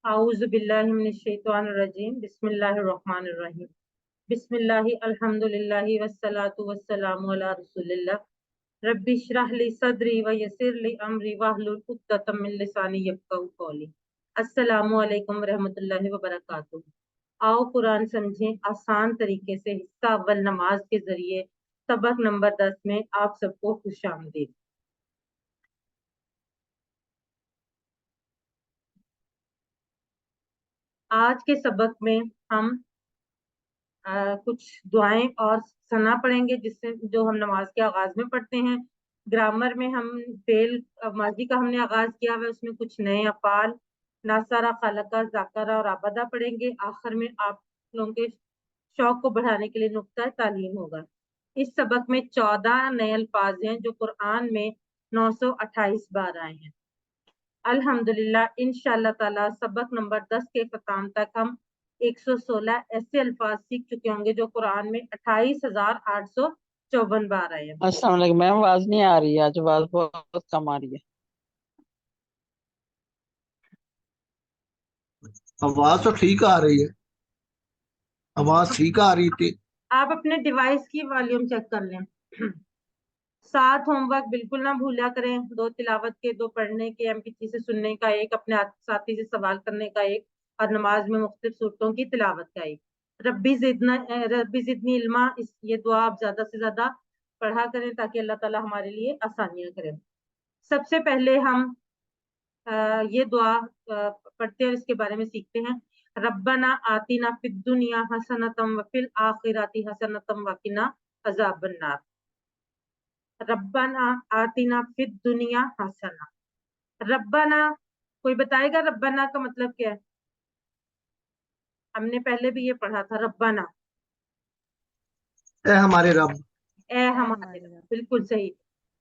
اعوذ باللہ من الشیطان الرجیم بسم اللہ الرحمن الرحیم بسم اللہ الحمدللہ والصلاة والسلام علی رسول اللہ رب اشرح لی صدری ویسر لی امری واحلل عقدۃ من لسانی یفقہوا قولی۔ السلام علیکم ورحمۃ اللہ وبرکاتہ۔ آؤ قرآن سمجھیں آسان طریقے سے، حصہ اول نماز کے ذریعے، سبق نمبر 10 میں آپ سب کو خوش آمدید۔ آج کے سبق میں ہم کچھ دعائیں اور ثنا پڑھیں گے، جس سے جو ہم نماز کے آغاز میں پڑھتے ہیں۔ گرامر میں ہم فعل ماضی کا ہم نے آغاز کیا ہوا ہے، اس میں کچھ نئے افعال ناصرہ، خلقہ، ذاکرہ اور عبدہ پڑھیں گے۔ آخر میں آپ لوگوں کے شوق کو بڑھانے کے لیے نقطہ تعلیم ہوگا۔ اس سبق میں 14 نئے الفاظ ہیں جو قرآن میں 928 بار آئے ہیں۔ الحمدللہ انشاءاللہ تعالی سبق نمبر 10 کے اختتام تک ہم 116 ایسے الفاظ سیکھ چکے ہوں گے جو قرآن میں 28,854 بار آئے ہیں۔ السلام علیکم میم، آواز نہیں آ رہی ہے، آج آواز بہت کم آ رہی ہے۔ آواز تو ٹھیک آ رہی ہے، آواز ٹھیک آ رہی تھی۔ آپ اپنے ڈیوائس کی والیوم چیک کر لیں۔ 7 ہوم ورک بالکل نہ بھولا کریں، 2 تلاوت کے، 2 پڑھنے کے، MP3 سے سننے کا ایک، اپنے ساتھی سے سوال کرنے کا ایک، اور نماز میں مختلف صورتوں کی تلاوت کا ایک۔ ربی زدنی علما، یہ دعا آپ زیادہ سے زیادہ پڑھا کریں تاکہ اللہ تعالیٰ ہمارے لیے آسانیاں کریں۔ سب سے پہلے ہم یہ دعا پڑھتے ہیں اور اس کے بارے میں سیکھتے ہیں۔ ربنا آتنا فی الدنیا حسنۃ وفی الآخرۃ حسنۃ وقنا عذاب النار۔ ربنا آتنا فی الدنیا حسنہ۔ ربنا، کوئی بتائے گا ربنا کا مطلب کیا ہے؟ ہم نے پہلے بھی یہ پڑھا تھا، ربنا اے ہمارے رب، اے ہمارے رب، بالکل صحیح۔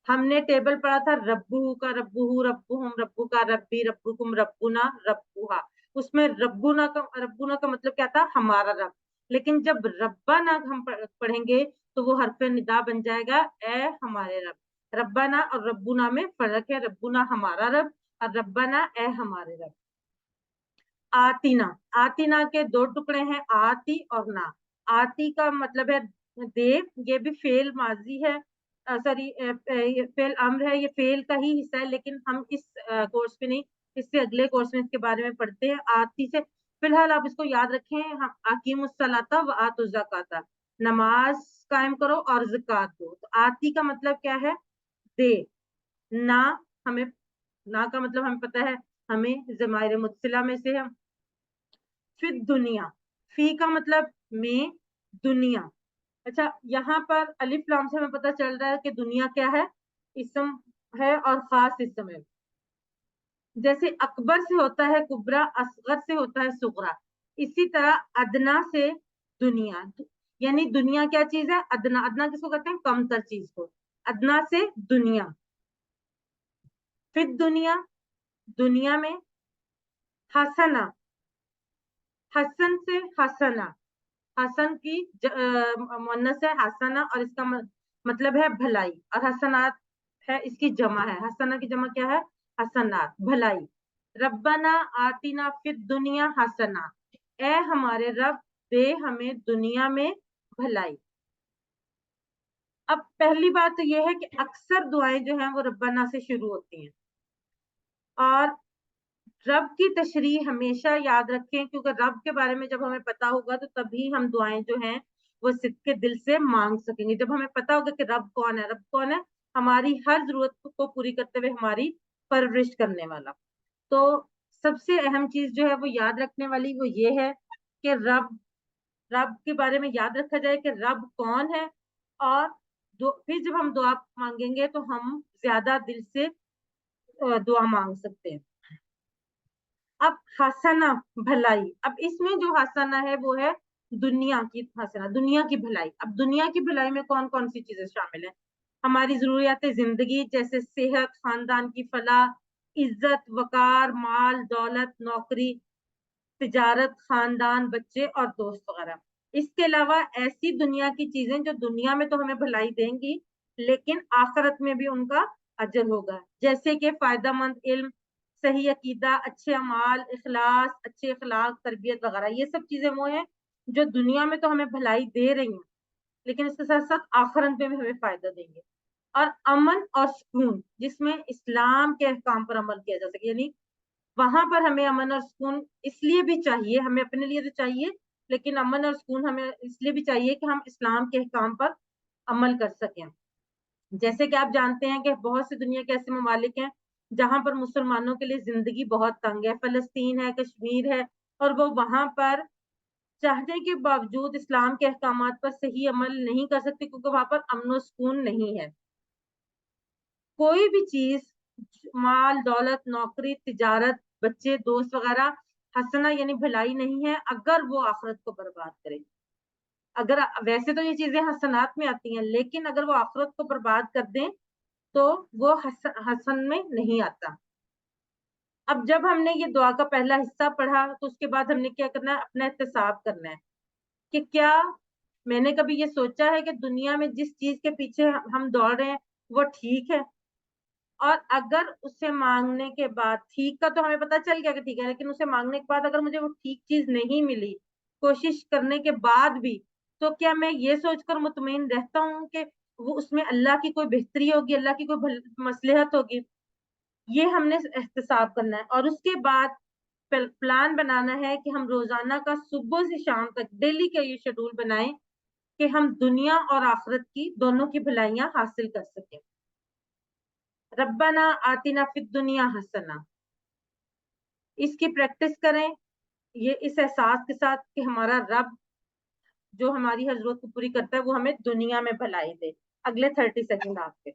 ہم نے ٹیبل پڑھا تھا ربو کا، ربو، ربہم، ربو کا، ربی، ربکم، ربنا، ربوہا۔ اس میں ربنا کا مطلب کیا تھا؟ ہمارا رب۔ لیکن جب ربنا ہم پڑھیں گے تو وہ حرف ندا بن جائے گا اے ہمارے رب۔ ربنا اور ربنا میں فرق ہے، ربنا ہمارا رب اور ربنا اے ہمارے رب۔ آتینا، آتینا کے 2 ٹکڑے ہیں، آتی اور نا۔ آتی کا مطلب ہے دے، یہ بھی فعل ماضی ہے، فعل امر ہے، یہ فعل کا ہی حصہ ہے، لیکن ہم اس کورس پہ نہیں، اس سے اگلے کورس میں اس کے بارے میں پڑھتے ہیں۔ آتی سے فی الحال آپ اس کو یاد رکھیں، اقیموا الصلاۃ وآتوا الزکاۃ، نماز قائم کرو اور زکات دو۔ تو آتی کا مطلب کیا ہے؟ دے۔ نا، ہمیں نا کا مطلب ہمیں پتہ ہے، ہمیں ضمائر متصلہ میں سے ہم فی دنیا، فی کا مطلب میں، دنیا۔ اچھا، یہاں پر الف لام سے ہمیں پتہ چل رہا ہے کہ دنیا کیا ہے؟ اسم ہے اور خاص اسم ہے۔ جیسے اکبر سے ہوتا ہے کبرا، اصغر سے ہوتا ہے صغرا، اسی طرح ادنا سے دنیا، یعنی دنیا کیا چیز ہے؟ ادنا۔ ادنا کس کو کہتے ہیں؟ کم تر چیز کو۔ ادنا سے دنیا، فی دنیا، دنیا میں۔ حسنا، حسن سے حسنا، حسن کی مؤنث ہے حسنا، اور اس کا مطلب ہے بھلائی، اور حسنات ہے اس کی جمع ہے۔ حسنا کی جمع کیا ہے؟ حسنات، بھلائی۔ ربنا آتنا فی الدنیا حسنا، اے ہمارے رب دے ہمیں دنیا میں بھلائی۔ اب پہلی بات تو یہ ہے کہ اکثر دعائیں جو ہیں وہ ربنا سے شروع ہوتی ہیں، اور رب کی تشریح ہمیشہ یاد رکھیں، کیونکہ رب کے بارے میں جب ہمیں پتا ہوگا تو تبھی ہم دعائیں جو ہیں وہ صدق کے دل سے مانگ سکیں گے۔ جب ہمیں پتا ہوگا کہ رب کون ہے، رب کون ہے؟ ہماری ہر ضرورت کو پوری کرتے ہوئے ہماری پرورش کرنے والا۔ تو سب سے اہم چیز جو ہے وہ یاد رکھنے والی وہ یہ ہے کہ رب کے بارے میں یاد رکھا جائے کہ رب کون ہے، اور پھر جب ہم دعا مانگیں گے تو ہم زیادہ دل سے دعا مانگ سکتے ہیں۔ اب حسنہ، بھلائی، اب اس میں جو حسنہ ہے وہ ہے دنیا کی حسنہ، دنیا کی بھلائی۔ اب دنیا کی بھلائی میں کون کون سی چیزیں شامل ہیں؟ ہماری ضروریات زندگی جیسے صحت، خاندان کی فلاح، عزت، وقار، مال، دولت، نوکری، تجارت، خاندان، بچے اور دوست وغیرہ۔ اس کے علاوہ ایسی دنیا کی چیزیں جو دنیا میں تو ہمیں بھلائی دیں گی لیکن آخرت میں بھی ان کا اجر ہوگا، جیسے کہ فائدہ مند علم، صحیح عقیدہ، اچھے اعمال، اخلاص، اچھے اخلاق، تربیت وغیرہ، یہ سب چیزیں وہ ہیں جو دنیا میں تو ہمیں بھلائی دے رہی ہیں لیکن اس کے ساتھ ساتھ آخرت میں بھی ہمیں فائدہ دیں گے. اور امن اور سکون جس میں اسلام کے احکام پر عمل کیا جا سکے، یعنی وہاں پر ہمیں امن اور سکون اس لیے بھی چاہیے، ہمیں اپنے لیے تو چاہیے لیکن امن اور سکون ہمیں اس لیے بھی چاہیے کہ ہم اسلام کے احکام پر عمل کر سکیں. جیسے کہ آپ جانتے ہیں کہ بہت سی دنیا کے ایسے ممالک ہیں جہاں پر مسلمانوں کے لیے زندگی بہت تنگ ہے، فلسطین ہے، کشمیر ہے، اور وہ وہاں پر چاہنے کے باوجود اسلام کے احکامات پر صحیح عمل نہیں کر سکتے کیونکہ وہاں پر امن و سکون نہیں ہے. کوئی بھی چیز، مال، دولت، نوکری، تجارت، بچے، دوست وغیرہ حسنہ یعنی بھلائی نہیں ہے اگر وہ آخرت کو برباد کرے. اگر ویسے تو یہ چیزیں حسنات میں آتی ہیں لیکن اگر وہ آخرت کو برباد کر دیں تو وہ حسن میں نہیں آتا. اب جب ہم نے یہ دعا کا پہلا حصہ پڑھا تو اس کے بعد ہم نے کیا کرنا ہے، اپنا احتساب کرنا ہے کہ کیا میں نے کبھی یہ سوچا ہے کہ دنیا میں جس چیز کے پیچھے ہم دوڑ رہے ہیں وہ ٹھیک ہے، اور اگر اسے مانگنے کے بعد، ٹھیک کا تو ہمیں پتہ چل گیا کہ ٹھیک ہے، لیکن اسے مانگنے کے بعد اگر مجھے وہ ٹھیک چیز نہیں ملی کوشش کرنے کے بعد بھی، تو کیا میں یہ سوچ کر مطمئن رہتا ہوں کہ وہ اس میں اللہ کی کوئی بہتری ہوگی، اللہ کی کوئی مصلحت ہوگی؟ یہ ہم نے احتساب کرنا ہے. اور اس کے بعد پلان بنانا ہے کہ ہم روزانہ کا صبح سے شام تک ڈیلی کا یہ شیڈول بنائیں کہ ہم دنیا اور آخرت کی دونوں کی بھلائیاں حاصل کر سکیں. ربنا آتنا فی الدنیا حسنہ، اس کی پریکٹس کریں، یہ اس احساس کے ساتھ کہ ہمارا رب جو ہماری ہر ضرورت کو پوری کرتا ہے وہ ہمیں دنیا میں بھلائی دے. اگلے 30 سیکنڈ آپ کے.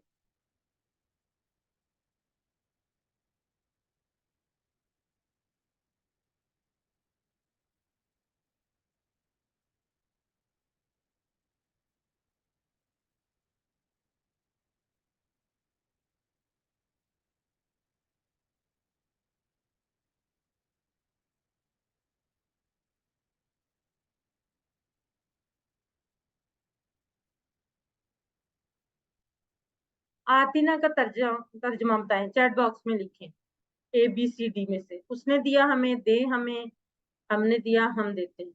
آتینا کا ترجمہ بتائیں، چیٹ باکس میں لکھیں. ABCD میں سے اس نے دیا ہمیں، دے ہمیں، ہم نے دیا ہم دیتے ہیں.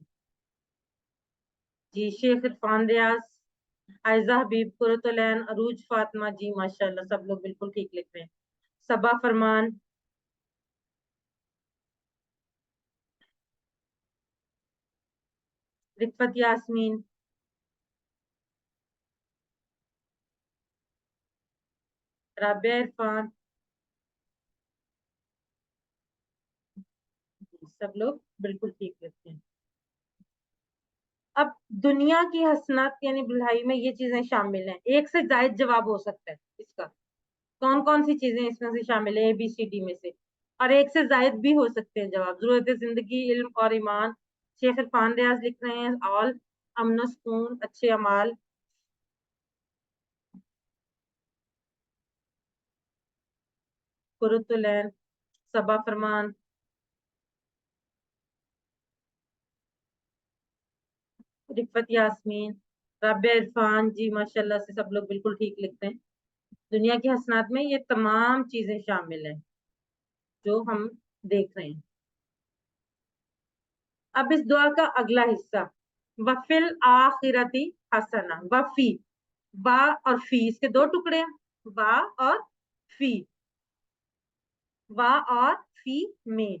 جی شیخ عرفان ریاض، عائزہ حبیب، قرۃ العین، عروج فاطمہ، جی ماشاءاللہ سب لوگ بالکل ٹھیک لکھ رہے ہیں. صبا فرمان، رفت یاسمین، رابعہ عرفان، سب لوگ بالکل ٹھیک لکھتے ہیں. اب دنیا کی حسنات یعنی بھلائی میں یہ چیزیں شامل ہیں. ایک سے زائد جواب ہو سکتا ہے اس کا. کون کون سی چیزیں اس میں سے شامل ہیں ABCD میں سے؟ اور ایک سے زائد بھی ہو سکتے ہیں جواب. ضرورت زندگی، علم اور ایمان. شیخ عرفان ریاض لکھ رہے ہیں آل. امن و سکون، اچھے اعمال. قرۃ العین، صبا فرمان، رفت یاسمین، رابعہ عرفان، جی ماشاءاللہ سے سب لوگ بالکل ٹھیک لکھتے ہیں. دنیا کی حسنات میں یہ تمام چیزیں شامل ہیں جو ہم دیکھ رہے ہیں. اب اس دعا کا اگلا حصہ، وفل آخرتی حسنہ. وفی، با اور فی، اس کے دو ٹکڑے ہیں، با اور فی. وا اور فی میں.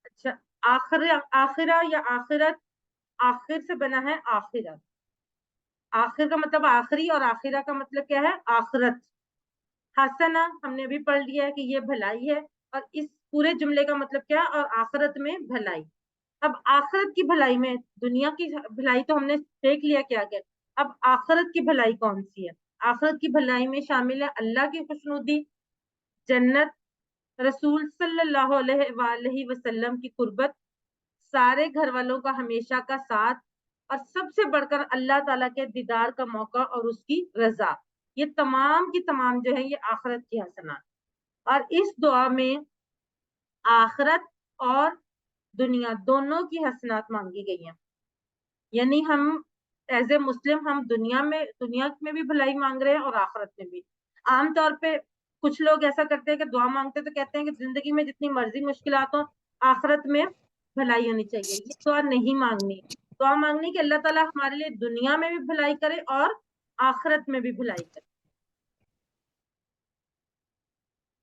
اچھا، آخرہ یا آخرت، آخر سے بنا ہے آخرت. آخر کا مطلب آخری اور آخرہ کا مطلب کیا ہے؟ آخرت. حسنہ ہم نے ابھی پڑھ لیا ہے کہ یہ بھلائی ہے، اور اس پورے جملے کا مطلب کیا؟ اور آخرت میں بھلائی. اب آخرت کی بھلائی میں، دنیا کی بھلائی تو ہم نے دیکھ لیا کیا کیا، اب آخرت کی بھلائی کون سی ہے؟ آخرت کی بھلائی میں شامل ہے اللہ کی خوشنودی، جنت، رسول صلی اللہ علیہ وآلہ وسلم کی قربت، سارے گھر والوں کا ہمیشہ کا ساتھ، اور سب سے بڑھ کر اللہ تعالیٰ کے دیدار کا موقع اور اس کی رضا. یہ تمام کی تمام جو ہے یہ آخرت کی حسنات. اور اس دعا میں آخرت اور دنیا دونوں کی حسنات مانگی گئی ہیں. یعنی ہم ایز اے مسلم ہم دنیا میں بھی بھلائی مانگ رہے ہیں اور آخرت میں بھی. عام طور پہ کچھ لوگ ایسا کرتے ہیں کہ دعا مانگتے تو کہتے ہیں کہ زندگی میں جتنی مرضی مشکلات ہوں آخرت میں بھلائی ہونی چاہیے. یہ دعا نہیں مانگنی. دعا مانگنی کہ اللہ تعالیٰ ہمارے لیے دنیا میں بھی بھلائی کرے اور آخرت میں بھی بھلائی کرے.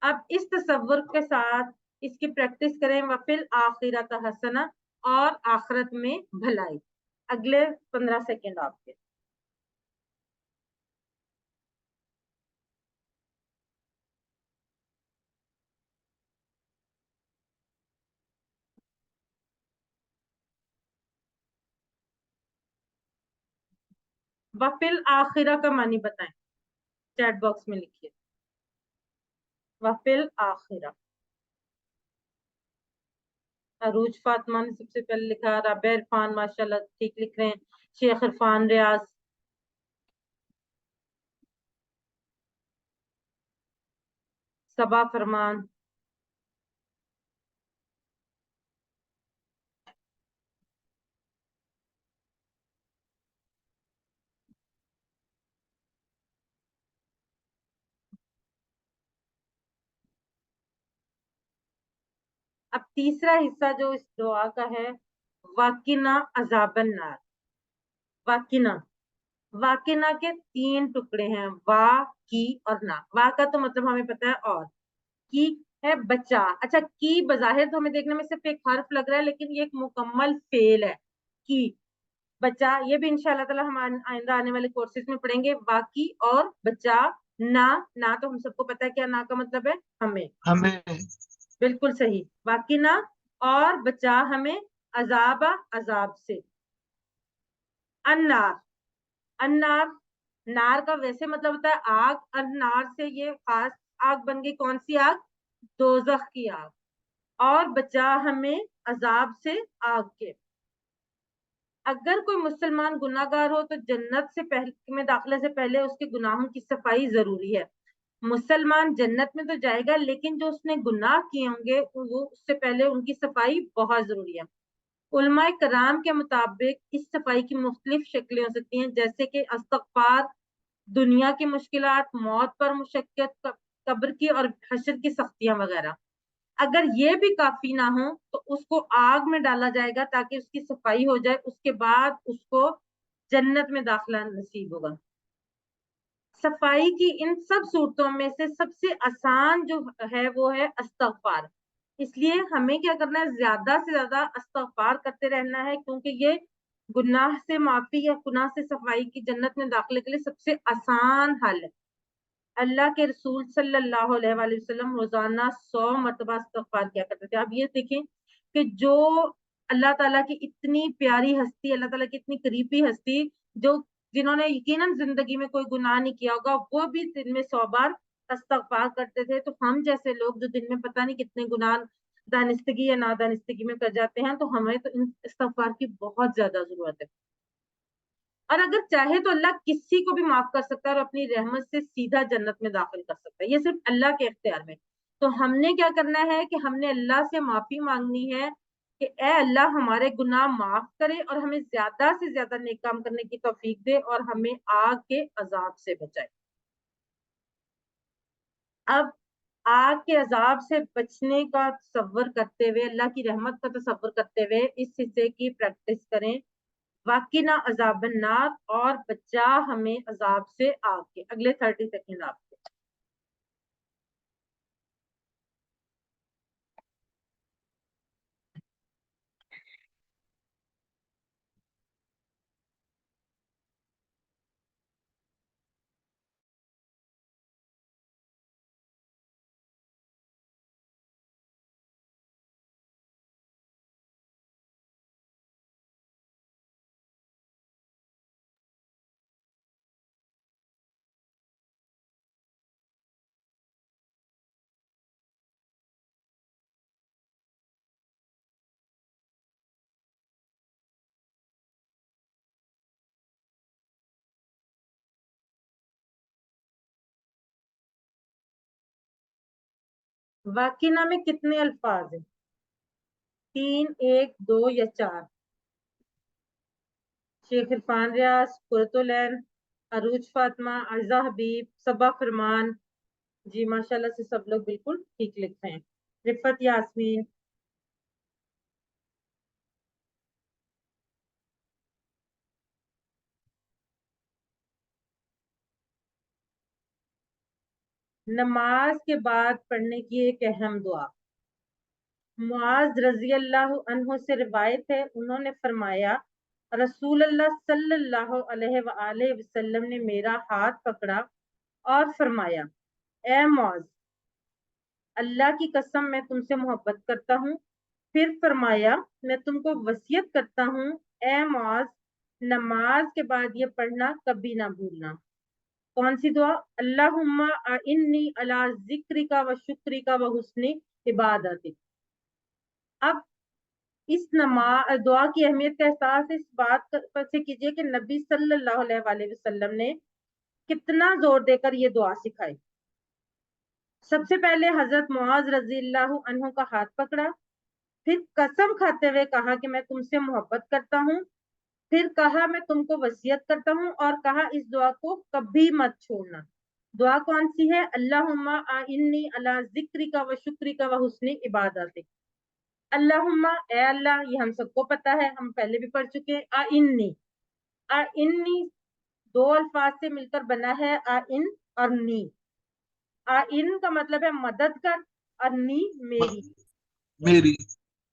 اب اس تصور کے ساتھ اس کی پریکٹس کریں. وفل آخرت حسنہ، اور آخرت میں بھلائی. اگلے 15 سیکنڈ آپ کے. وفل آخرہ کا معنی بتائیں، چیٹ باکس میں لکھیے. وفل آخرہ. عروج فاطمہ نے سب سے پہلے لکھا. رابع عرفان ماشاءاللہ ٹھیک لکھ رہے ہیں. شیخ عرفان ریاض. صبا فرمان. اب تیسرا حصہ جو اس دعا کا ہے، واقنا عذاب النار. واقنا، واقنا کے 3 ٹکڑے ہیں، وا، کی اور نا. وا کا تو مطلب ہمیں پتا ہے اور، کی ہے بچا. اچھا کی بظاہر تو ہمیں دیکھنے میں صرف ایک حرف لگ رہا ہے، لیکن یہ ایک مکمل فعل ہے. کی بچا، یہ بھی انشاءاللہ تعالی ہم آئندہ آنے والے کورسز میں پڑھیں گے. باقی اور بچا. نا، نا تو ہم سب کو پتا ہے کیا نا کا مطلب ہے، ہمیں. بالکل صحیح. باقی نا اور بچا ہمیں عذاب، عذاب سے. النار، النار، نار کا ویسے مطلب ہوتا ہے آگ. النار سے یہ خاص آگ بن گئی. کون سی آگ؟ دوزخ کی آگ. اور بچا ہمیں عذاب سے آگ کے. اگر کوئی مسلمان گناہ گار ہو تو جنت سے پہلے میں داخلے سے پہلے اس کے گناہوں کی صفائی ضروری ہے. مسلمان جنت میں تو جائے گا، لیکن جو اس نے گناہ کیے ہوں گے وہ اس سے پہلے ان کی صفائی بہت ضروری ہے. علماء کرام کے مطابق اس صفائی کی مختلف شکلیں ہو سکتی ہیں، جیسے کہ استغفار، دنیا کی مشکلات، موت پر مشقت، قبر کی اور حشر کی سختیاں وغیرہ. اگر یہ بھی کافی نہ ہو تو اس کو آگ میں ڈالا جائے گا تاکہ اس کی صفائی ہو جائے. اس کے بعد اس کو جنت میں داخلہ نصیب ہوگا. صفائی کی ان سب صورتوں میں سے سب سے آسان جو ہے وہ ہے استغفار. اس لیے ہمیں کیا کرنا ہے، زیادہ سے زیادہ استغفار کرتے رہنا ہے، کیونکہ یہ گناہ سے معافی یا گناہ سے صفائی کی جنت میں داخلے کے لیے سب سے آسان حل ہے. اللہ کے رسول صلی اللہ علیہ وآلہ وسلم روزانہ 100 مرتبہ استغفار کیا کرتے تھے. آپ یہ دیکھیں کہ جو اللہ تعالیٰ کی اتنی پیاری ہستی، اللہ تعالیٰ کی اتنی قریبی ہستی، جنہوں نے یقیناً زندگی میں کوئی گناہ نہیں کیا ہوگا، وہ بھی دن میں 100 بار استغفار کرتے تھے. تو ہم جیسے لوگ جو دن میں پتہ نہیں کتنے گناہ دانستگی یا نادانستگی میں کر جاتے ہیں، تو ہمیں تو استغفار کی بہت زیادہ ضرورت ہے. اور اگر چاہے تو اللہ کسی کو بھی معاف کر سکتا ہے اور اپنی رحمت سے سیدھا جنت میں داخل کر سکتا ہے. یہ صرف اللہ کے اختیار میں. تو ہم نے کیا کرنا ہے کہ ہم نے اللہ سے معافی مانگنی ہے کہ اے اللہ ہمارے گناہ معاف کرے اور ہمیں زیادہ سے زیادہ نیک کام کرنے کی توفیق دے اور ہمیں آگ کے عذاب سے بچائے. اب آگ کے عذاب سے بچنے کا تصور کرتے ہوئے، اللہ کی رحمت کا تصور کرتے ہوئے اس حصے کی پریکٹس کریں. واقعنا عذاب النار، اور بچا ہمیں عذاب سے آگ کے. اگلے 30 سیکنڈ آپ کے. واقعنا میں کتنے الفاظ ہیں؟ 3، 1، 2 یا 4؟ شیخ عرفان ریاض، قرۃ العین، عروج فاطمہ، عائزہ حبیب، صبا فرمان، جی ماشاءاللہ سے سب لوگ بالکل ٹھیک لکھ رہے ہیں. رفت یاسمین. نماز کے بعد پڑھنے کی ایک اہم دعا. معاذ رضی اللہ عنہ سے روایت ہے، انہوں نے فرمایا رسول اللہ صلی اللہ علیہ وآلہ وسلم نے میرا ہاتھ پکڑا اور فرمایا اے معاذ، اللہ کی قسم میں تم سے محبت کرتا ہوں. پھر فرمایا میں تم کو وصیت کرتا ہوں اے معاذ، نماز کے بعد یہ پڑھنا کبھی نہ بھولنا. کون سی دعا؟ اللہم اعنی علی ذکرک و شکرک و حسن عبادتک. اب اس دعا کی اہمیت کا احساس اس بات سے کیجئے کہ نبی صلی اللہ علیہ وآلہ وسلم نے کتنا زور دے کر یہ دعا سکھائی. سب سے پہلے حضرت معاذ رضی اللہ عنہ کا ہاتھ پکڑا، پھر قسم کھاتے ہوئے کہا کہ میں تم سے محبت کرتا ہوں، پھر کہا میں تم کو وصیت کرتا ہوں، اور کہا اس دعا کو کبھی مت چھوڑنا. دعا کون سی ہے؟ اللہم اعنی علی ذکرک و شکرک و حسن عبادتک. اللہم، اے اللہ، یہ ہم سب کو پتا ہے، ہم پہلے بھی پڑھ چکے ہیں. اعنی دو الفاظ سے مل کر بنا ہے، اعن اور نی. اعن کا مطلب ہے مدد کر، اور نی میری. میری.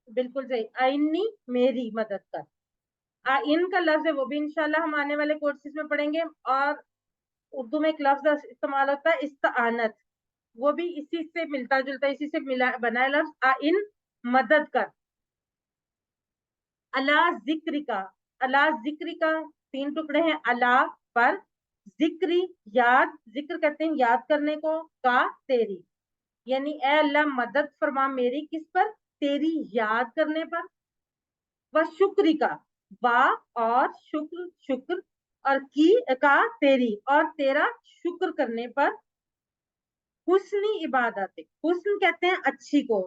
بالکل صحیح، اعنی میری مدد کر. اعن کا لفظ ہے، وہ بھی انشاءاللہ ہم آنے والے کورسز میں پڑھیں گے. اور اردو میں ایک لفظ استعمال ہوتا ہے استعانت، وہ بھی اسی سے ملتا جلتا، اسی سے بنا ہے لفظ. اعن مدد کر. اللہ ذکر کا، اللہ ذکر کا 3 ٹکڑے ہیں. اللہ پر، ذکری یاد، ذکر کہتے ہیں یاد کرنے کو، کا تیری، یعنی اے اللہ مدد فرما میری کس پر؟ تیری یاد کرنے پر. وہ شکری کا، با اور شکر، شکر اور کی کا تیری، اور تیرا شکر کرنے پر. حسنی عبادت، حسن کہتے ہیں اچھی کو،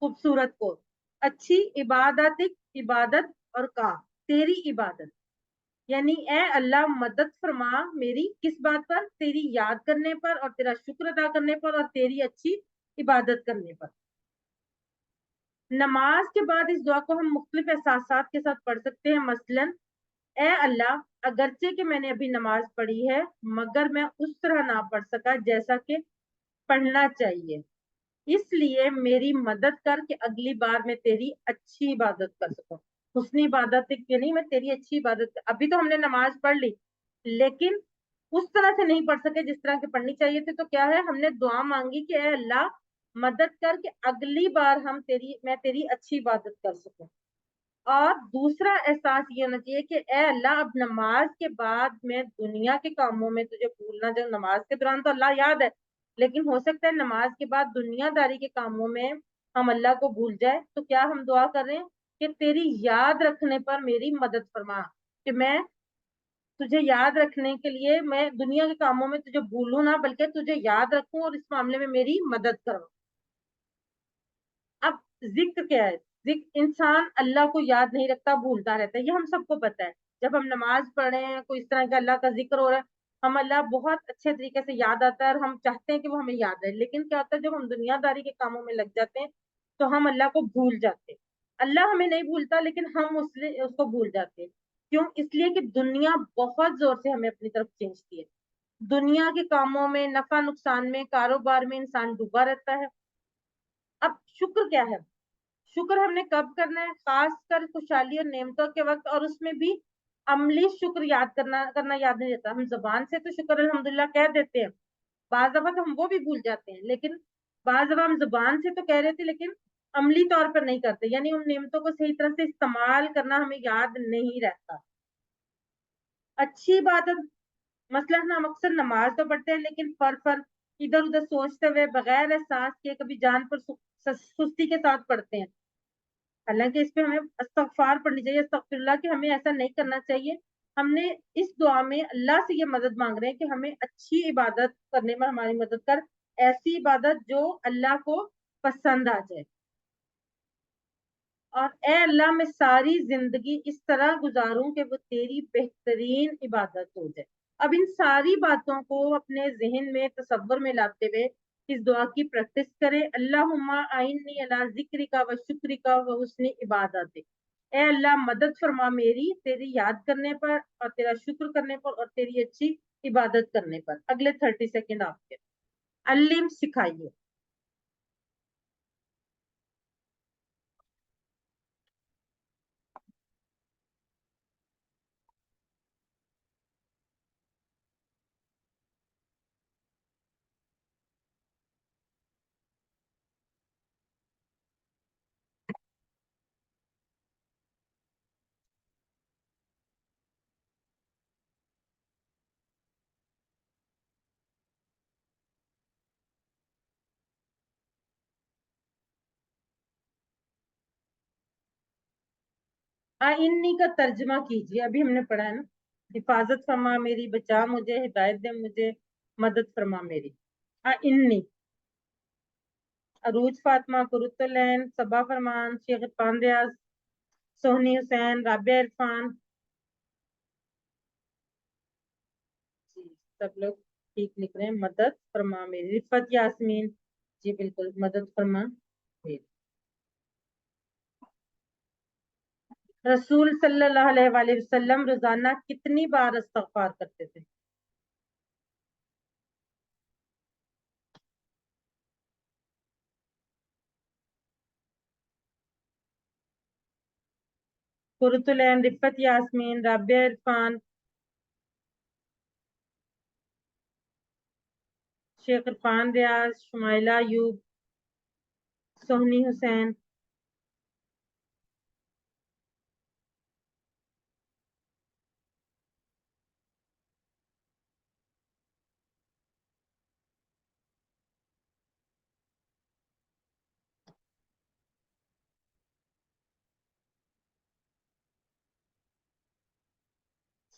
خوبصورت کو. اچھی عبادت، عبادت اور کا تیری عبادت، یعنی اے اللہ مدد فرما میری کس بات پر؟ تیری یاد کرنے پر، اور تیرا شکر ادا کرنے پر، اور تیری اچھی عبادت کرنے پر. نماز کے بعد اس دعا کو ہم مختلف احساسات کے ساتھ پڑھ سکتے ہیں. مثلا اے اللہ، اگرچہ کہ میں نے ابھی نماز پڑھی ہے مگر میں اس طرح نہ پڑھ سکا جیسا کہ پڑھنا چاہیے، اس لیے میری مدد کر کہ اگلی بار میں تیری اچھی عبادت کر سکوں. حسنی عبادت یعنی میں تیری اچھی عبادت. ابھی تو ہم نے نماز پڑھ لی لیکن اس طرح سے نہیں پڑھ سکے جس طرح کے پڑھنی چاہیے تھی. تو کیا ہے، ہم نے دعا مانگی کہ اے اللہ مدد کر کہ اگلی بار میں تیری اچھی عبادت کر سکوں. اور دوسرا احساس یہ ہونا چاہیے کہ اے اللہ اب نماز کے بعد میں دنیا کے کاموں میں تجھے بھولنا. جو نماز کے دوران تو اللہ یاد ہے، لیکن ہو سکتا ہے نماز کے بعد دنیا داری کے کاموں میں ہم اللہ کو بھول جائے. تو کیا ہم دعا کر رہے ہیں کہ تیری یاد رکھنے پر میری مدد فرما، کہ میں تجھے یاد رکھنے کے لیے میں دنیا کے کاموں میں تجھے بھولوں نہ بلکہ تجھے یاد رکھوں، اور اس معاملے میں میری مدد کرو. اب ذکر کیا ہے؟ ذکر، انسان اللہ کو یاد نہیں رکھتا، بھولتا رہتا ہے، یہ ہم سب کو پتا ہے. جب ہم نماز پڑھ رہے ہیں، کوئی اس طرح کا اللہ کا ذکر ہو رہا ہے، ہم اللہ بہت اچھے طریقے سے یاد آتا ہے اور ہم چاہتے ہیں کہ وہ ہمیں یاد رہے. لیکن کیا ہوتا ہے جب ہم دنیا داری کے کاموں میں لگ جاتے ہیں تو ہم اللہ کو بھول جاتے ہیں. اللہ ہمیں نہیں بھولتا لیکن ہم اس کو بھول جاتے ہیں. کیوں؟ اس لیے کہ دنیا بہت زور سے ہمیں اپنی طرف کھینچتی ہے. دنیا کے کاموں میں، نفع نقصان میں، کاروبار میں انسان ڈوبا رہتا ہے. اب شکر کیا ہے؟ شکر ہم نے کب کرنا ہے؟ خاص کر خوشحالی اور نعمتوں کے وقت، اور اس میں بھی عملی شکر یاد کرنا یاد نہیں رہتا. ہم زبان سے تو شکر الحمدللہ کہہ دیتے ہیں، بعض دفعہ تو ہم وہ بھی بھول جاتے ہیں، لیکن بعض دفعہ ہم زبان سے تو کہہ رہے تھے لیکن عملی طور پر نہیں کرتے، یعنی ان نعمتوں کو صحیح طرح سے استعمال کرنا ہمیں یاد نہیں رہتا. اچھی عبادت، مثلا ہم اکثر نماز تو پڑھتے ہیں لیکن فر ادھر ادھر سوچتے ہوئے بغیر احساس کے کبھی جان پر سستی کے ساتھ پڑھتے ہیں. حالانکہ اس پہ ہمیں استغفار پڑھنی چاہیے، استغفر اللہ، کہ ہمیں ایسا نہیں کرنا چاہیے. ہم نے اس دعا میں اللہ سے یہ مدد مانگ رہے ہیں کہ ہمیں اچھی عبادت کرنے میں ہماری مدد کر، ایسی عبادت جو اللہ کو پسند آ جائے. اور اے اللہ میں ساری زندگی اس طرح گزاروں کہ وہ تیری بہترین عبادت ہو جائے. اب ان ساری باتوں کو اپنے ذہن میں تصور میں لاتے ہوئے اس دعا کی پریکٹس کریں. اللہم اعنی علی ذکرک و شکرک و حسن عبادتک. اے اللہ مدد فرما میری تیری یاد کرنے پر اور تیرا شکر کرنے پر اور تیری اچھی عبادت کرنے پر. اگلے 30 سیکنڈ آپ کے. علم سکھائیے. انی کا ترجمہ کیجیے. ابھی ہم نے پڑھا ہے نا. حفاظت فرما میری، بچا مجھے، ہدایت دے مجھے، مدد فرما میری. انی. عروج فاطمہ، قرۃ صبا فرمان، شیخ عرفان ریاض، سہنی حسین، رابعہ عرفان. جی سب لوگ ٹھیک لکھ رہے ہیں. مدد فرما میری. رفت یاسمین. جی بالکل مدد فرما میری. رسول صلی اللہ علیہ وآلہ وسلم روزانہ کتنی بار استغفار کرتے تھے؟ قرۃ العین، رفت یاسمین، رابعہ عرفان، شیخ عرفان ریاض، شمائلہ ایوب، سہنی حسین.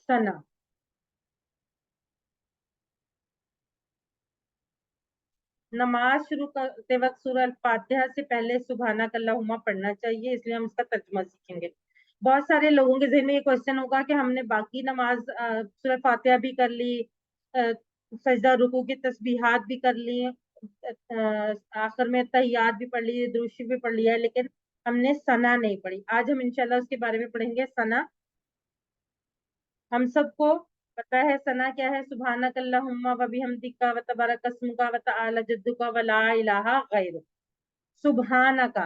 ثنا. نماز شروع کرتے وقت سورہ الفاتحہ سے پہلے سبحانک اللہم پڑھنا چاہیے، اس لیے ہم اس کا ترجمہ سیکھیں گے. بہت سارے لوگوں کے ذہن میں یہ کوشچن ہوگا کہ ہم نے باقی نماز سورہ فاتحہ بھی کر لی، سجدہ رکوع کی تسبیحات بھی کر لی، آخر میں تحیات بھی پڑھ لی، درود شریف بھی پڑھ لیا ہے، لیکن ہم نے ثنا نہیں پڑھی. آج ہم انشاءاللہ اس کے بارے میں پڑھیں گے. ثنا ہم سب کو پتا ہے ثنا کیا ہے. سبحانک اللہم و بحمدک و تبارک اسمک و تعالی جدک و لا الہ غیرک. سبحانک.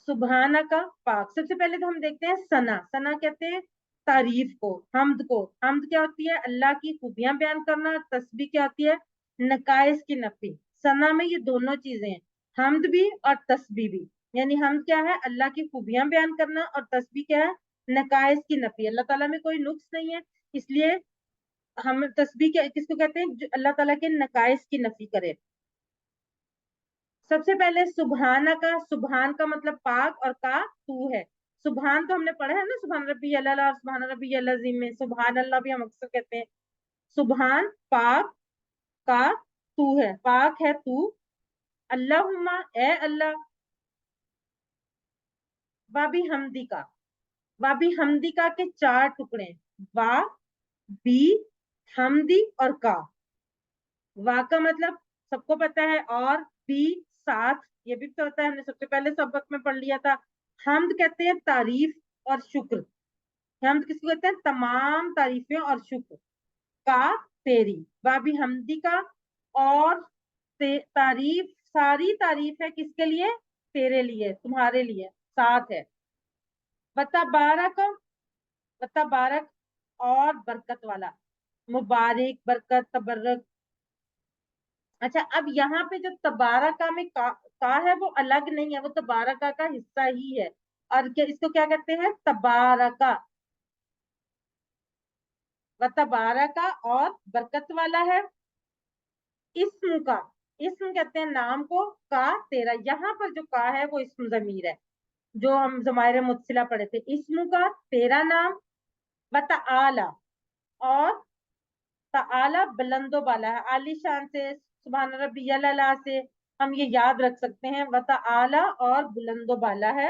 سبحانک پاک. سب سے پہلے تو ہم دیکھتے ہیں ثنا. ثنا کہتے ہیں تعریف کو، حمد کو. حمد کیا ہوتی ہے؟ اللہ کی خوبیاں بیان کرنا. تسبیح کیا ہوتی ہے؟ نقائص کی نفی. ثنا میں یہ دونوں چیزیں ہیں، حمد بھی اور تسبیح بھی. یعنی حمد کیا ہے؟ اللہ کی خوبیاں بیان کرنا، اور تسبیح کیا ہے؟ نقائص کی نفی. اللہ تعالیٰ میں کوئی نقص نہیں ہے، اس لیے ہم تسبیح کس کو کہتے ہیں؟ جو اللہ تعالیٰ کے نقائص کی نفی کرے. سب سے پہلے سبحانہ کا. سبحان کا مطلب پاک، اور کا تو ہے. سبحان تو ہم نے پڑھا ہے نا، سبحان ربی اللہ اور سبحان ربی العظیم میں سبحان اللہ بھی ہم اکثر کہتے ہیں. سبحان پاک، کا تو ہے، پاک ہے تو. اللہم اے اللہ. وابی حمدی کا. وابی حمدی کا کے 4 ٹکڑے. وا، بی، حمدی اور کا. وا کا مطلب سب کو پتا ہے، اور بی ساتھ، یہ بھی پتا ہے، ہم نے سب سے پہلے سبق میں پڑھ لیا تھا. حمد کہتے ہیں تعریف اور شکر. حمد کس کو کہتے ہیں؟ تمام تعریفیں اور شکر. کا تیری. وابی حمدی کا. اور تعریف، ساری تعریف ہے کس کے لیے؟ تیرے لیے، تمہارے لیے، ساتھ ہے. وتبارک. وتبارک اور برکت والا. مبارک، برکت، تبرک. اچھا اب یہاں پہ جو تبارکہ میں کا ہے وہ الگ نہیں ہے، وہ تبارکہ کا حصہ ہی ہے. اور اس کو کیا کہتے ہیں؟ تبارکہ. و تبارکہ اور برکت والا ہے. اسم کا. اسم کہتے ہیں نام کو. کا تیرا. یہاں پر جو کا ہے وہ اسم ضمیر ہے، جو ہم ضمائر متصلہ پڑھے تھے. اسم کا تیرا نام. و تعالی. اور تعالی بلند و بالا ہے، عالی شان سے. سبحان ربی اللہ سے ہم یہ یاد رکھ سکتے ہیں. و تعالی اور بلند و بالا ہے.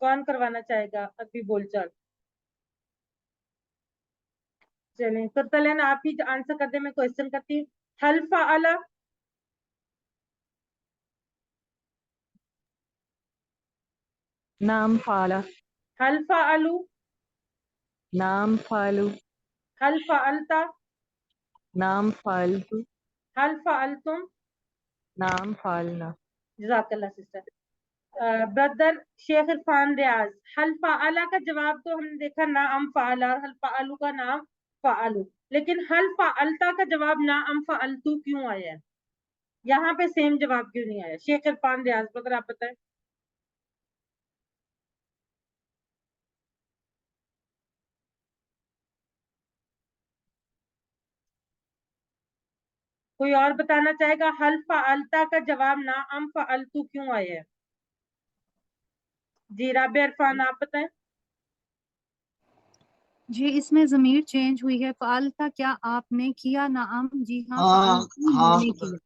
کون کروانا چاہے گا ابھی بول چال؟ چلیں تو تلین آپ ہی آنسر کر دیں, میں کوشچن کرتی ہوں. حل فعل, نام فعل, حل فعلو, نام فعلو, حل فعلتا, نام فعلت, حل فعلتم. نام فعلنا. جزاک اللہ سسٹر. بردر شیخ عرفان ریاض, حل فعلا کا جواب تو ہم نے دیکھا نعم فعلا, حل فعلو کا نام فعلو, لیکن حل فعلتا کا جواب نعم فعلتو کیوں آیا ہے؟ یہاں پہ سیم جواب کیوں نہیں آیا؟ شیخ عرفان ریاض بردر آپ بتائیں. کوئی اور بتانا چاہے گا حل فعلتا کا جواب نعم فعلتو کیوں آیا ہے؟ جی رابع عرفان آپ بتائیں. جی اس میں ضمیر چینج ہوئی ہے. فعال تھا کیا آپ نے کیا؟ نعم جی ہاں. ہاں فعال ہاں میں نے کیا.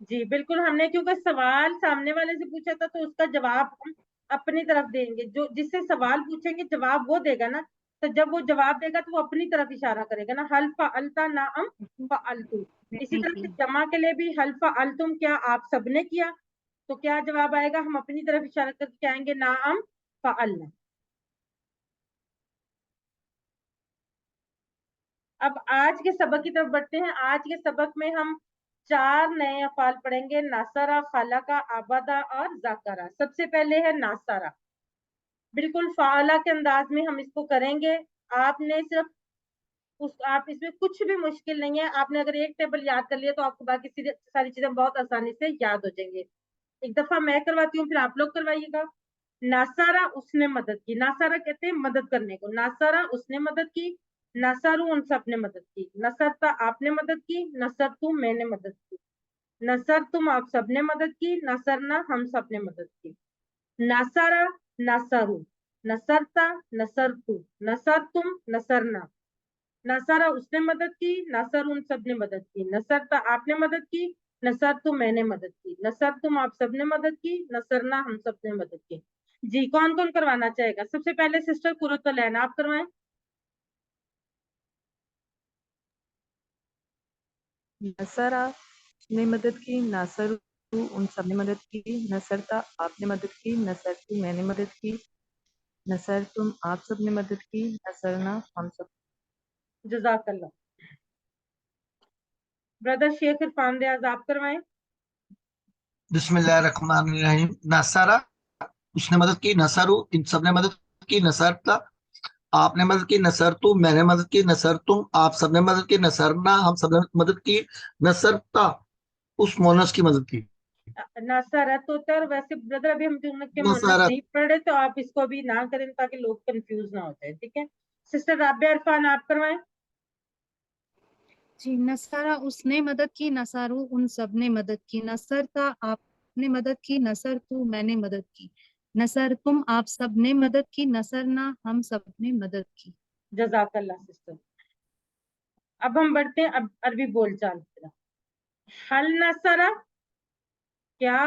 جی بالکل, ہم نے کیونکہ سوال سامنے والے سے پوچھا تھا تو اس کا جواب ہم اپنی طرف دیں گے. جو جس سے سوال پوچھیں گے جواب وہ دے گا نا, تو جب وہ جواب دے گا تو وہ اپنی طرف اشارہ کرے گا نا. حل فعلتا نعم فعلتو. میں اسی نے طرح کیا. سے جمع کے لیے بھی حل فعلتم کیا آپ سب نے کیا, تو کیا جواب آئے گا؟ ہم اپنی طرف اشارہ کر کے کہیں گے نعم فعلنا. اب آج کے سبق کی طرف بڑھتے ہیں. آج کے سبق میں ہم 4 نئے افعال پڑھیں گے, ناصرہ, خلقہ, عبدہ اور ذکرہ. سب سے پہلے ہے ناصرہ. بالکل فعلہ کے انداز میں ہم اس کو کریں گے. آپ نے صرف آپ اس میں کچھ بھی مشکل نہیں ہے, آپ نے اگر ایک ٹیبل یاد کر لیا تو آپ کو باقی ساری چیزیں بہت آسانی سے یاد ہو جائیں گے. ایک دفعہ میں کرواتی ہوں, پھر آپ لوگ کروائیے گا. ناصرہ اس نے مدد کی, ناصرہ کہتے ہیں مدد کرنے کو. ناصرہ اس نے مدد کی, نصرو ان سب نے مدد کی. نصرتا آپ نے مدد کی, نصرتو میں نے مدد کی. نصرتم آپ سب نے مدد کی, نصرنا ہم سب نے مدد کی. نصرہ نصرو, نصرتا نصرتو, نصرتم نصرنا. نصرہ اس نے مدد کی, نصر ان سب نے مدد کی. نصرتا آپ نے مدد کی, نصرتو میں نے مدد کی. نصرتم آپ سب نے مدد کی, نصرنا ہم سب نے مدد کی. جی کون کون کروانا چاہے گا؟ سب سے پہلے سسٹر قرۃ العین آپ کروائیں. نصرہ نے مدد کی, ناصر ان سب نے مدد کی. نصرتا آپ نے مدد کی, نصرتو میں نے مدد کی. نصر تم آپ سب نے مدد کی, نصرنا ہم سب. جزاک اللہ. بردر شیخ عرفان ریاض آپ کروائیں. بسم اللہ الرحمن الرحیم. نصرہ اس نے مدد کی, نصرو ان سب نے مدد کی. نصرتا آپ نے مدد کی, نصرتو میں نے مدد کی. نصرتم آپ سب نے مدد کی. نصرنا ہم سب نے مدد کی. نصرتا اس مونس کی مدد کی. نصرت ہوتا ہے, اور ویسے بردر ابھی ہم جملے کے مونس نصرت نہیں پڑھ رہے, تو آپ اس کو ابھی نہ کریں تاکہ لوگ کنفیوز نہ ہو جائے. ٹھیک ہے سسٹر رابعہ عرفان آپ کروائیں. جی نصرہ اس نے مدد کی, نصارو ان سب نے مدد کی. نصرتا آپ نے مدد کی, نصر تو میں نے مدد کی. نصر تم آپ سب نے مدد کی, نصرنا ہم سب نے مدد کی. جزاک اللہ سسٹر. اب ہم بڑھتے ہیں اب عربی بول چال کی طرف. حل نصرہ کیا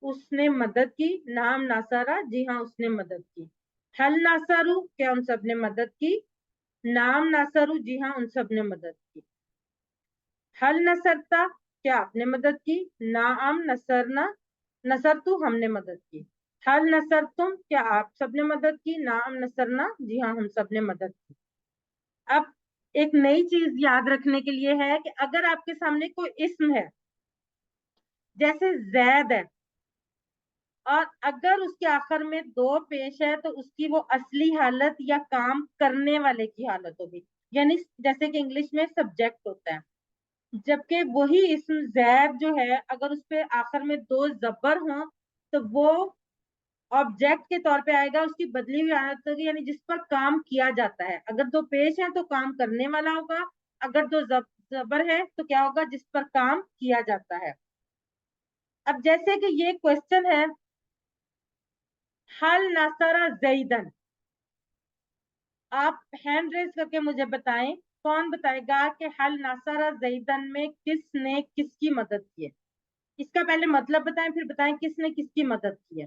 اس نے مدد کی, نام ناصرہ جی ہاں اس نے مدد کی. حل ناصرو کیا ان سب نے مدد کی, نام ناصرو جی ہاں ان سب نے مدد کی. حل نصرتا کیا آپ نے مدد کی, نعم نصرنا نصرتو ہم نے مدد کی. حل نصرتم کیا آپ سب نے مدد کی, نعم نصرنا جی ہاں ہم سب نے مدد کی. اب ایک نئی چیز یاد رکھنے کے لیے ہے کہ اگر آپ کے سامنے کوئی اسم ہے جیسے زید ہے, اور اگر اس کے آخر میں دو پیش ہے تو اس کی وہ اصلی حالت یا کام کرنے والے کی حالت ہوگی, یعنی جیسے کہ انگلش میں سبجیکٹ ہوتا ہے. جبکہ وہی اسم زید جو ہے اگر اس پہ آخر میں دو زبر ہوں تو وہ آبجیکٹ کے طور پہ آئے گا, اس کی بدلی ہوئی حالت ہوگی, یعنی جس پر کام کیا جاتا ہے. اگر دو پیش ہیں تو کام کرنے والا ہوگا, اگر دو زبر ہے تو کیا ہوگا, جس پر کام کیا جاتا ہے. اب جیسے کہ یہ کوشچن ہے حل نصرہ زیدن, آپ ہینڈ ریز کر کے مجھے بتائیں کون بتائے گا کہ حل نصرہ زیدن میں کس نے کس کی مدد کی ہے. اس کا پہلے مطلب بتائیں, پھر بتائیں کس نے کس کی مدد کی ہے.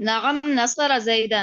نعم نصر زيدا.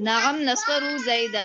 نعم نصر زيدا.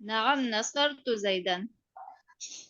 نعم نصرت زيدا.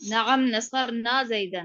نعم نصرنا زيدا.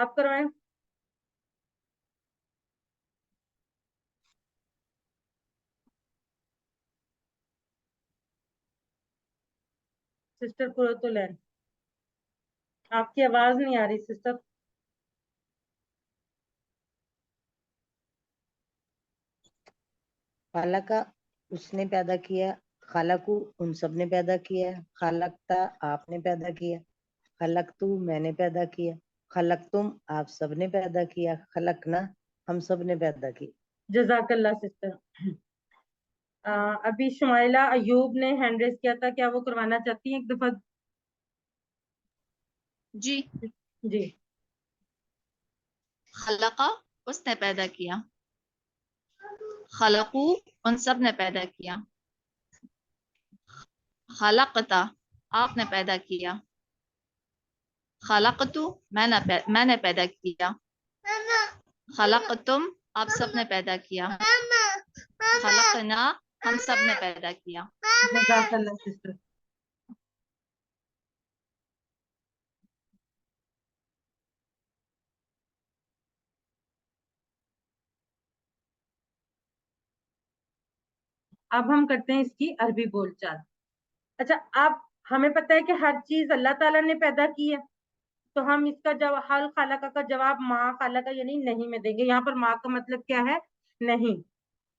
آپ کروائیں. سسٹر قرۃ، آپ کی آواز نہیں آ رہی سسٹر. خالقہ اس نے پیدا کیا، خالقو ان سب نے پیدا کیا، خالقتا آپ نے پیدا کیا، خلقتو میں نے پیدا کیا، خلقتم آپ سب نے پیدا کیا، خلقنا ہم سب نے پیدا کیا. جزاک اللہ سسٹر. ابھی شمائلہ ایوب نے ہینڈ ریز کیا تھا، کیا وہ کروانا چاہتی ہیں ایک دفعہ؟ جی. جی. خلقہ اس نے پیدا کیا، خلقو ان سب نے پیدا کیا، خلقتا آپ نے پیدا کیا، خلقتو میں نے پیدا کیا، خلقتم آپ سب نے پیدا کیا، خلقنا ہم سب نے پیدا کیا. جزاک اللہ سسٹر. اب ہم کرتے ہیں اس کی عربی بول چال. اچھا، اب ہمیں پتہ ہے کہ ہر چیز اللہ تعالیٰ نے پیدا کی ہے، تو ہم اس کا جواب حل خالقہ کا جواب ما خالقہ یعنی نہیں میں دیں گے. یہاں پر ما کا مطلب کیا ہے؟ نہیں.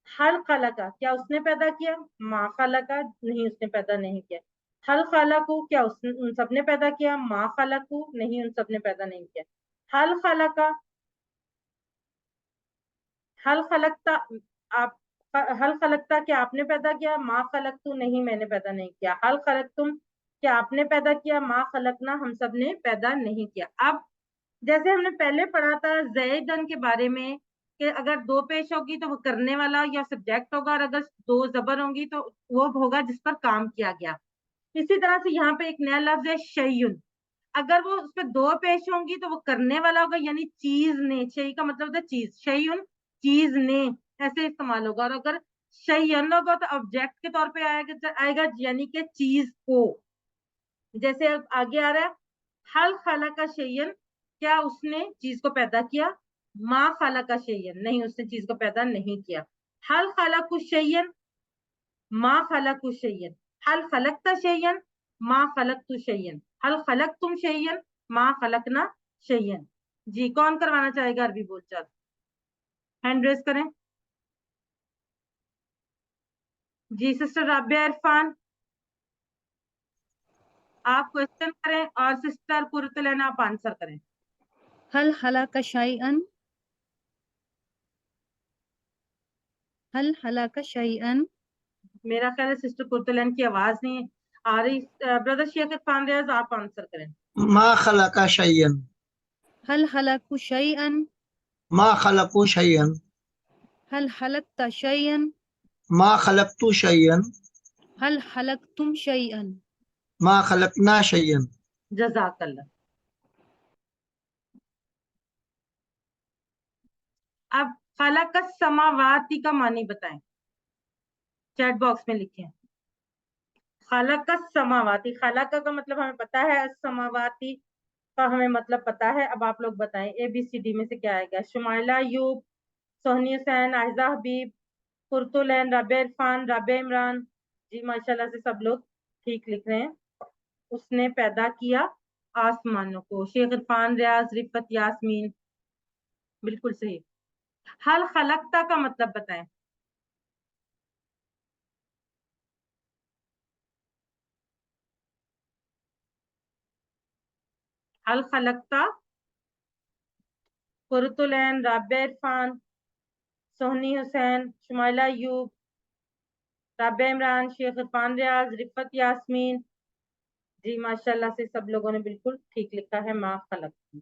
حل خالقہ کیا اس نے پیدا کیا؟ ما خالقہ نہیں اس نے پیدا نہیں کیا. حل خالقو کیا ان سب نے پیدا کیا؟ ما خالقو نہیں ان سب نے پیدا نہیں کیا. حل خالقہ حل خلقتا آپ حل خلقتا کیا آپ نے پیدا کیا؟ ما خلقتو نہیں میں نے پیدا نہیں کیا. حل خلقتم کیا آپ نے پیدا کیا؟ ما خلقنا ہم سب نے پیدا نہیں کیا. اب جیسے ہم نے پہلے پڑھا تھا زیدن کے بارے میں کہ اگر دو پیش ہوگی تو وہ کرنے والا یا سبجیکٹ ہوگا، اور اگر دو زبر ہوں گی تو وہ ہوگا جس پر کام کیا گیا. اسی طرح سے یہاں پہ ایک نیا لفظ ہے شیئن. اگر وہ اس پہ دو پیش ہوں گی تو وہ کرنے والا ہوگا یعنی چیز نے. شیئی کا مطلب ہوتا ہے چیز. شیئن چیز نے ایسے استعمال ہوگا. اور اگر شیئن ہوگا تو آبجیکٹ کے طور پہ آئے گا یعنی کہ چیز کو. جیسے آگے آ رہا ہے حل خلق شیئن کیا اس نے چیز کو پیدا کیا؟ ما خلق شیئن نہیں اس نے چیز کو پیدا نہیں کیا. حل خلق شیئن ما خلق شیئن. حل خلقت شیئن ما خلقت شیئن. حل خلقتم شیئن ما خلقنا شیئن. جی کون کروانا چاہے گا عربی بول چال؟ ہینڈ ریز کریں. جی سسٹر رابعہ عرفان آپ کوشچن کریں اور سسٹر قرۃ العین آپ آنسر کریں. هل خلق شيئا هل خلق شيئا میرا خیال ہے سسٹر قرۃ العین کی آواز نہیں آ رہی. بردر شیخ عرفان ریاض آپ آنسر کریں. ما خلق شيئا هل خلق شيئا ما خلقوا شيئا هل خلقت شيئا ما خلقت شيئا هل خلقتم شيئا. ما خلقنا شيئا. جزاک اللہ. اب خلق السماواتی کا معنی بتائیں، چیٹ باکس میں لکھیں. خلق السماواتی، خلق کا مطلب ہمیں پتا ہے، السماواتی کا ہمیں مطلب پتا ہے. اب آپ لوگ بتائیں اے بی سی ڈی میں سے کیا آئے گا. شمائلہ ایوب، سہنی حسین، عائزہ حبیب، قرۃ العین، رابعہ عرفان، رابعہ عمران. جی ماشاءاللہ سے سب لوگ ٹھیک لکھ رہے ہیں. اس نے پیدا کیا آسمانوں کو. شیخ عرفان ریاض، رفت یاسمین بالکل صحیح. حل خلقتا کا مطلب بتائیں. حل خلقتا قرۃ العین، رابعہ عرفان، سہنی حسین، شمائلہ ایوب، رابعہ عمران، شیخ عرفان ریاض، رفت یاسمین. جی ماشاءاللہ سے سب لوگوں نے بالکل ٹھیک لکھا ہے ما خلقتا.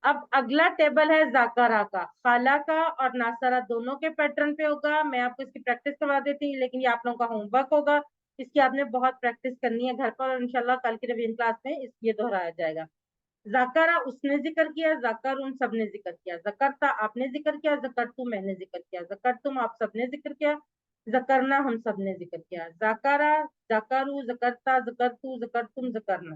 اب اگلا ٹیبل ہے ذاکرہ کا. خالقہ اور ناصرہ دونوں کے پیٹرن پہ ہوگا. میں آپ کو اس کی پریکٹس کروا دیتی ہوں، لیکن یہ آپ لوگوں کا ہوم ورک ہوگا. اس کی آپ نے بہت پریکٹس کرنی ہے گھر پر، اور انشاءاللہ کل کی ریویژن کلاس میں یہ دہرایا جائے گا. ذاکرہ اس نے ذکر کیا، ذکر ان سب نے ذکر کیا. ذکرتا آپ نے ذکر کیا، ذکرتو میں نے ذکر کیا. ذکرتم آپ سب نے ذکر کیا، ذکرنا ہم سب نے ذکر کیا. ذاکرہ، ذکرو، ذکرتا، ذکرتو، ذکرتم، ذکرنا.